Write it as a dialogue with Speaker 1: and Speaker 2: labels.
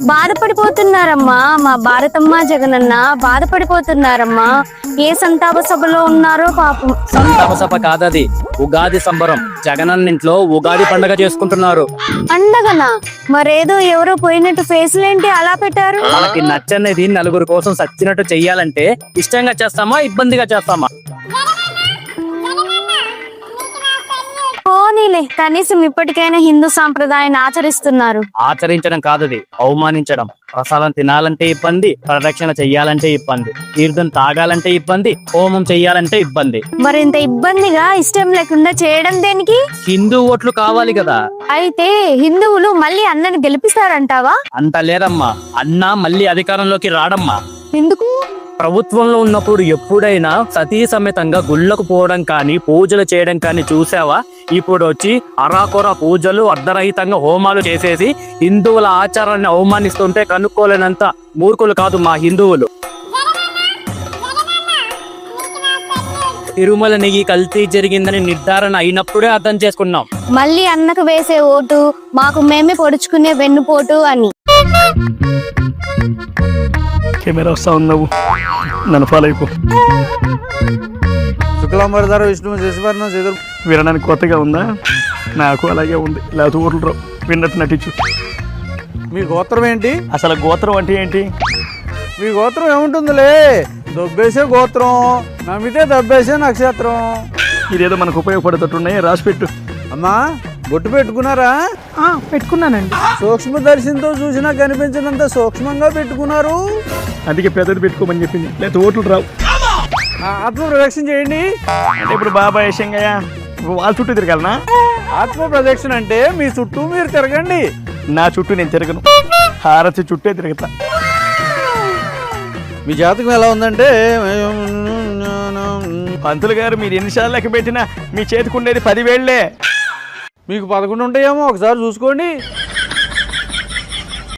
Speaker 1: బాధపడిపోతున్నారమ్మా. మా భారతమ్మ జగనన్న బాధపడిపోతున్నారమ్మా. ఏ సంతాప సభలో ఉన్నారో పాపం.
Speaker 2: సంతాప సభ కాదది, ఉగాది సంబరం. జగనన్న ఇంట్లో ఉగాది పండగ చేసుకుంటున్నారు.
Speaker 1: పండగనా? మరేదో ఎవరో పోయినట్టు ఫేస్లేంటి అలా పెట్టారు?
Speaker 2: వాళ్ళకి నచ్చనిది నలుగురు కోసం సచ్చినట్టు చెయ్యాలంటే ఇష్టంగా చేస్తామా, ఇబ్బందిగా చేస్తామా?
Speaker 1: పోనీలే, కనీసం ఇప్పటికైనా హిందూ సాంప్రదాయాన్ని ఆచరిస్తున్నారు.
Speaker 2: ఆచరించడం కాదది, అవమానించడం. ప్రసాదం తినాలంటే ఇబ్బంది, ప్రదక్షిణ చెయ్యాలంటే ఇబ్బంది, తీర్థం తాగాలంటే ఇబ్బంది, హోమం చెయ్యాలంటే ఇబ్బంది.
Speaker 1: మరింత ఇబ్బందిగా ఇష్టం లేకుండా చేయడం దేనికి?
Speaker 2: హిందూ ఓట్లు కావాలి కదా.
Speaker 1: అయితే హిందువులు మళ్ళీ అన్నని గెలిపిస్తారంటావా?
Speaker 2: అంత లేదమ్మా, అన్నా మళ్ళీ అధికారంలోకి రాడమ్మా.
Speaker 1: ఎందుకు?
Speaker 2: ప్రభుత్వంలో ఉన్నప్పుడు ఎప్పుడైనా సతీ సమేతంగా గుళ్ళకు పోవడం కానీ పూజలు చేయడం కానీ చూసావా? ఇప్పుడు వచ్చి అరాకొర పూజలు, అర్ధరహితంగా హోమాలు చేసేసి హిందువుల ఆచారాన్ని అవమానిస్తుంటే కనుక్కోలేనంత మూర్ఖులు కాదు మా హిందువులు. తిరుమల నెయ్యి కల్తీ జరిగిందని నిర్ధారణ అయినప్పుడే అర్థం చేసుకున్నాం.
Speaker 1: మళ్ళీ అన్నకు వేసే ఓటు మాకు మేమే పొడుచుకునే వెన్నుపోటు అని.
Speaker 3: కెమెరా వస్తా ఉన్నావు, నన్ను ఫాలో అయిపో.
Speaker 4: శుక్లాంబరధర విష్ణు శశివర్ణం ఎదురు
Speaker 3: వినడానికి కొత్తగా ఉందా? నాకు అలాగే ఉంది. లేకపోతే ఓట్లు రావు, విన్నట్టు నటించు.
Speaker 4: మీ గోత్రం ఏంటి?
Speaker 3: అసలు గోత్రం అంటే ఏంటి?
Speaker 4: మీ గోత్రం ఏముంటుందిలే, దొబ్బేసే గోత్రం, నమ్మితే దబ్బేసే నక్షత్రం.
Speaker 3: ఇదేదో మనకు ఉపయోగపడేటట్టున్నాయి, రాసి పెట్టు.
Speaker 4: అమ్మా బొట్టు పెట్టుకున్నారా?
Speaker 3: పెట్టుకున్నానండి.
Speaker 4: సూక్ష్మదర్శినితో చూసినా కనిపించినంత సూక్ష్మంగా పెట్టుకున్నారు.
Speaker 3: అందుకే పెద్దది పెట్టుకోమని చెప్పింది, లేకపోతే ఓట్లు రావు.
Speaker 4: ఆత్మ ప్రదక్షిణ చేయండి.
Speaker 3: అంటే ఇప్పుడు బాబాయ్ శంగయ్య వాళ్ళ చుట్టూ తిరగాలనా?
Speaker 4: ఆత్మ ప్రదక్షిణ అంటే మీ చుట్టూ మీరు తిరగండి.
Speaker 3: నా చుట్టూ నేను తిరగను, హారతి చుట్టే తిరుగుతా.
Speaker 4: మీ జాతకం ఎలా ఉందంటే,
Speaker 3: పంతులు గారు మీరు ఎన్నిసార్లు లెక్క పెట్టినా మీ చేతికి ఉండేది 10 వేళ్లే.
Speaker 4: మీకు 11 ఉంటాయేమో, ఒకసారి చూసుకోండి.